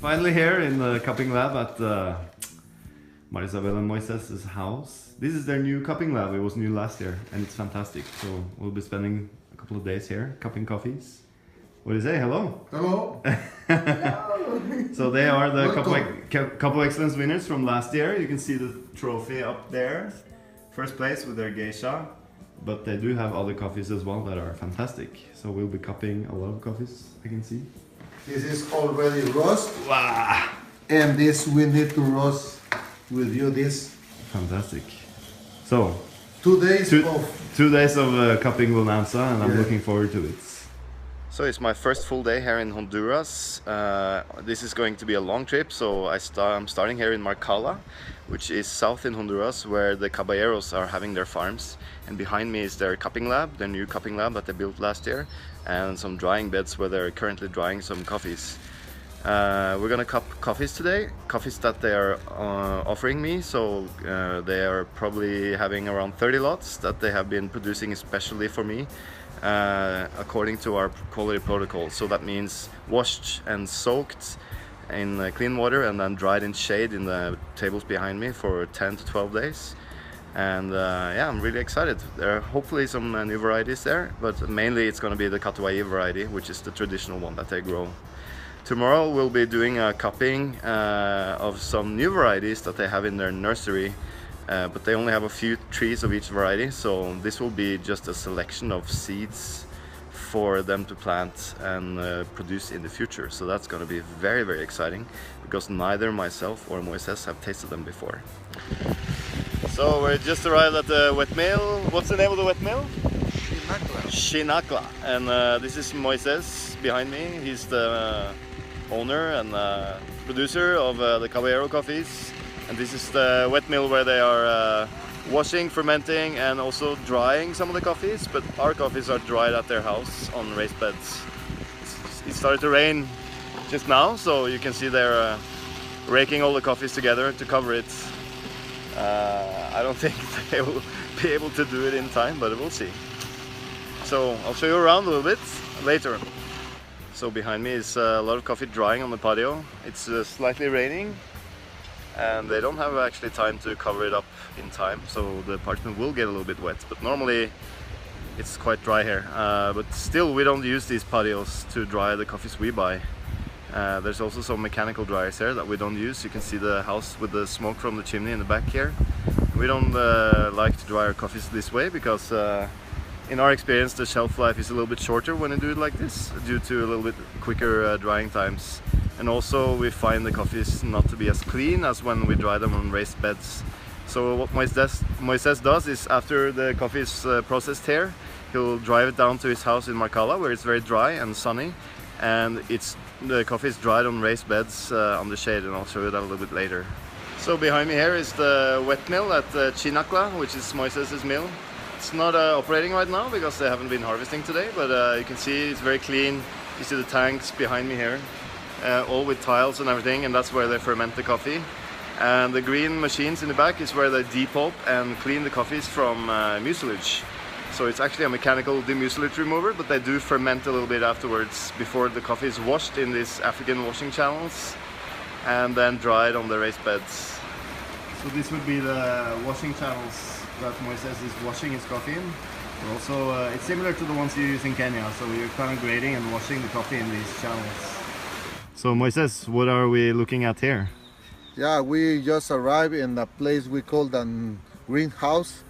Finally here in the cupping lab at Marisabel and Moises' house. This is their new cupping lab. It was new last year and it's fantastic. So we'll be spending a couple of days here cupping coffees. What do you say? Hello? Hello. So they are the Cup of Excellence winners from last year. You can see the trophy up there. First place with their geisha. But they do have other coffees as well that are fantastic. So we'll be cupping a lot of coffees, I can see. This is already roast. Wow! And this we need to roast with you this. Fantastic. So, 2 days two days of cupping Bonanza, and I'm looking forward to it. So it's my first full day here in Honduras. This is going to be a long trip, so I'm starting here in Marcala, which is south in Honduras, where the Caballeros are having their farms. And behind me is their cupping lab, their new cupping lab that they built last year, and some drying beds where they're currently drying some coffees. We're gonna cup coffees today, coffees that they are offering me. So they are probably having around 30 lots that they have been producing especially for me, according to our quality protocol. So that means washed and soaked in clean water and then dried in shade in the tables behind me for 10 to 12 days. And yeah, I'm really excited. There are hopefully some new varieties there, but mainly it's going to be the Catuai variety, which is the traditional one that they grow. Tomorrow we'll be doing a cupping of some new varieties that they have in their nursery, but they only have a few trees of each variety, so this will be just a selection of seeds for them to plant and produce in the future. So that's going to be very, very exciting, because neither myself or Moises have tasted them before. So we just arrived at the wet mill. What's the name of the wet mill? Shinakla. And this is Moises behind me. He's the owner and producer of the Caballero coffees. And this is the wet mill where they are washing, fermenting and also drying some of the coffees. But our coffees are dried at their house on raised beds. It started to rain just now, so you can see they're raking all the coffees together to cover it. I don't think they will be able to do it in time, but we'll see. So I'll show you around a little bit later. So behind me is a lot of coffee drying on the patio. It's slightly raining and they don't have actually time to cover it up in time, so the parchment will get a little bit wet, but normally it's quite dry here. But still, we don't use these patios to dry the coffees we buy. There's also some mechanical dryers here that we don't use. You can see the house with the smoke from the chimney in the back here. We don't like to dry our coffees this way because in our experience the shelf life is a little bit shorter when you do it like this, due to a little bit quicker drying times. And also we find the coffees not to be as clean as when we dry them on raised beds. So what Moises does is, after the coffee is processed here, he'll drive it down to his house in Marcala, where it's very dry and sunny, and the coffee is dried on raised beds on the shade, and I'll show you that a little bit later. So behind me here is the wet mill at Chinakla, which is Moises' mill. It's not operating right now because they haven't been harvesting today, but you can see it's very clean. You see the tanks behind me here, all with tiles and everything, and that's where they ferment the coffee. And the green machines in the back is where they depulp and clean the coffees from mucilage. So it's actually a mechanical demucilage remover, but they do ferment a little bit afterwards before the coffee is washed in these African washing channels and then dried on the raised beds. So this would be the washing channels that Moises is washing his coffee in. Also, it's similar to the ones you use in Kenya, so you're kind of grading and washing the coffee in these channels. So Moises, what are we looking at here? Yeah, we just arrived in a place we call the greenhouse,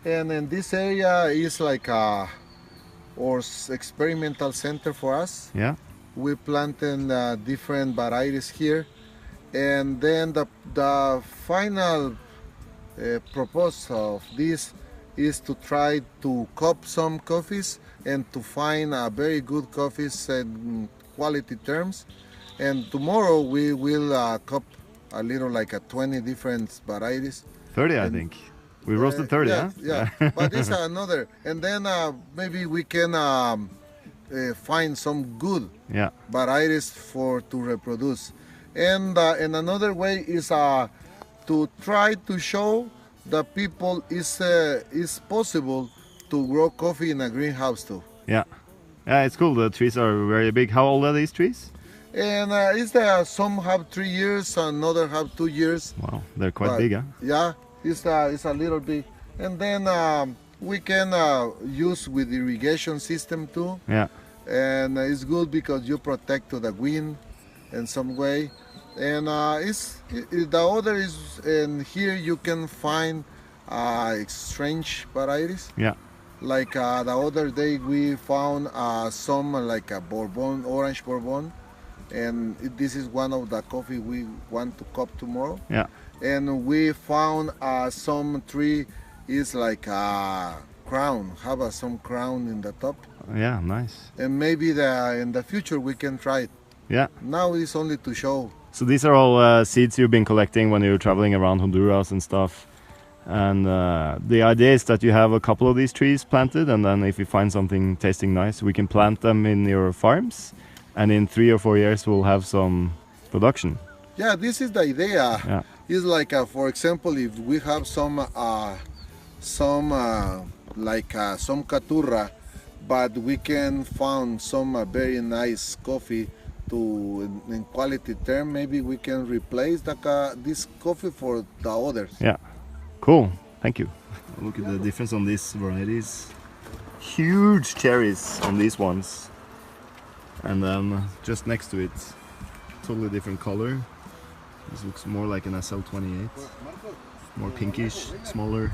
and in this area is like a experimental center for us. Yeah, we planted different varieties here, and then the final purpose of this is to try to cup some coffees and to find a very good coffees in quality terms. And tomorrow we will cup a little like 20 different varieties. 30, I think. We roasted 30, yeah, huh? Yeah, but it's another. And then maybe we can find some good varieties to reproduce. And another way is to try to show the people is possible to grow coffee in a greenhouse too. Yeah. Yeah, it's cool. The trees are very big. How old are these trees? And it's there. Some have 3 years, another have 2 years. Wow, they're quite But big, huh? yeah, it's a little big. And then we can use with irrigation system too. Yeah. And it's good because you protect to the wind in some way. And the other is, and here you can find strange varieties. Yeah. Like the other day we found some like a Bourbon, orange Bourbon, and this is one of the coffee we want to cup tomorrow. Yeah. And we found some tree is like a crown, have some crown in the top. Yeah, nice. And maybe in the future we can try it. Yeah. Now it's only to show. So these are all seeds you've been collecting when you're traveling around Honduras and stuff. And the idea is that you have a couple of these trees planted, and then if you find something tasting nice, we can plant them in your farms, and in 3 or 4 years we'll have some production. Yeah, this is the idea. Yeah. It's like, for example, if we have some caturra, but we can find some very nice coffee in quality term, maybe we can replace this coffee for the others. Yeah. Cool, thank you. Look at the difference on these varieties. Huge cherries on these ones. And then just next to it, totally different color. This looks more like an SL28. More pinkish, smaller.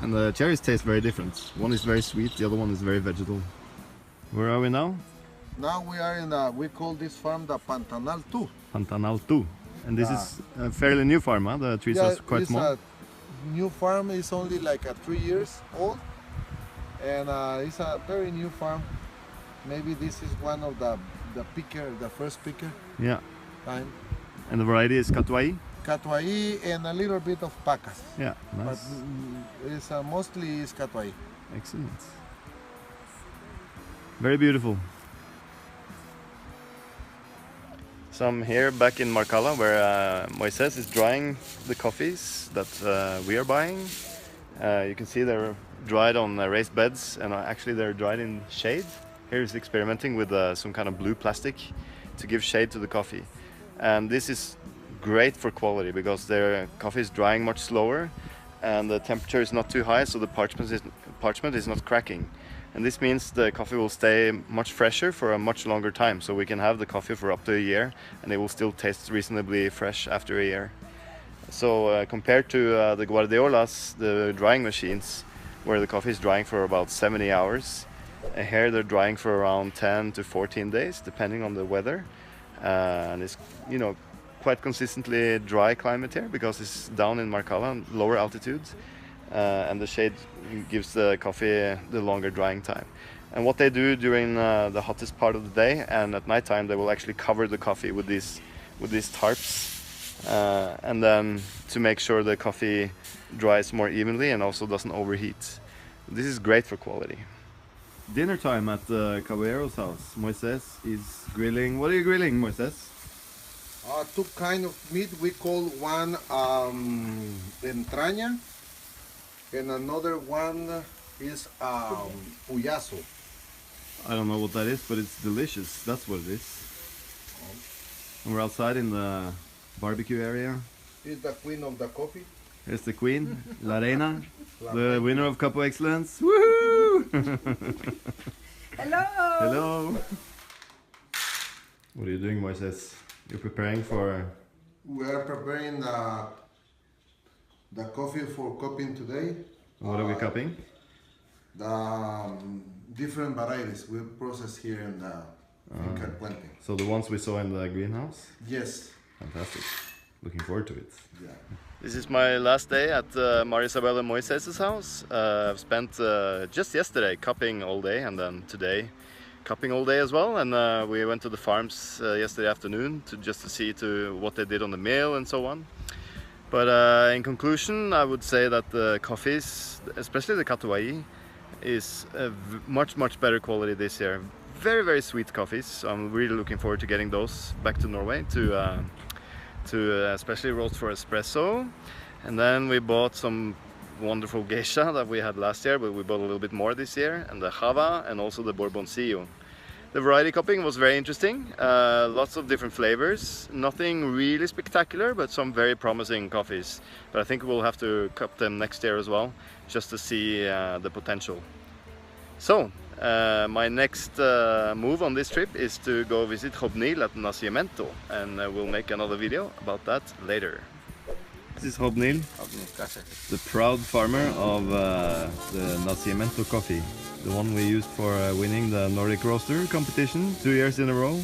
And the cherries taste very different. One is very sweet, the other one is very vegetal. Where are we now? Now we are we call this farm the Pantanal 2. Pantanal 2. And this is a fairly new farm, huh? The trees are quite small. New farm is only like 3 years old, and it's a very new farm. Maybe this is one of the first picker. Yeah. Time. And the variety is Catuai? Catuai and a little bit of Pacas. Yeah, nice. But it's mostly is Catuai. Excellent. Very beautiful. So I'm here back in Marcala where Moises is drying the coffees that we are buying. You can see they're dried on raised beds, and actually they're dried in shade. Here he's experimenting with some kind of blue plastic to give shade to the coffee. And this is great for quality because their coffee is drying much slower and the temperature is not too high, so the parchment is not cracking. And this means the coffee will stay much fresher for a much longer time, so we can have the coffee for up to a year and it will still taste reasonably fresh after a year. So compared to the Guardiolas, the drying machines, where the coffee is drying for about 70 hours, here they're drying for around 10 to 14 days, depending on the weather. And it's, you know, quite consistently dry climate here because it's down in Marcala, lower altitudes. And the shade gives the coffee the longer drying time. And what they do during the hottest part of the day and at night time, they will actually cover the coffee with these tarps, and then to make sure the coffee dries more evenly and also doesn't overheat. This is great for quality. Dinner time at Caballero's house. Moises is grilling. What are you grilling, Moises? Two kind of meat. We call one entraña, and another one is puyazo. I don't know what that is, but it's delicious. That's what it is. And we're outside in the barbecue area. It's the queen of the coffee. Here's the queen, La Reina, the winner of Cup of Excellence. Woohoo! Hello! Hello! What are you doing, Moises? You're preparing for... We are preparing the coffee for cupping today. What are we cupping? The different varieties we process here in the Finca Puente. So the ones we saw in the greenhouse? Yes. Fantastic. Looking forward to it. Yeah. This is my last day at Marisabel and Moises' house. I've spent just yesterday cupping all day, and then today cupping all day as well. And we went to the farms yesterday afternoon just to see what they did on the mill and so on. But in conclusion, I would say that the coffees, especially the Catuai, is much better quality this year. Very, very sweet coffees. So I'm really looking forward to getting those back to Norway to especially roast for espresso. And then we bought some wonderful geisha that we had last year, but we bought a little bit more this year, and the java and also the bourboncillo. The variety cupping was very interesting, lots of different flavors, nothing really spectacular, but some very promising coffees. But I think we'll have to cup them next year as well, just to see the potential. So, my next move on this trip is to go visit Hobnil at Nacimiento, and we'll make another video about that later. This is Hobnil, the proud farmer of the Nacimiento coffee. The one we used for winning the Nordic Roaster competition 2 years in a row.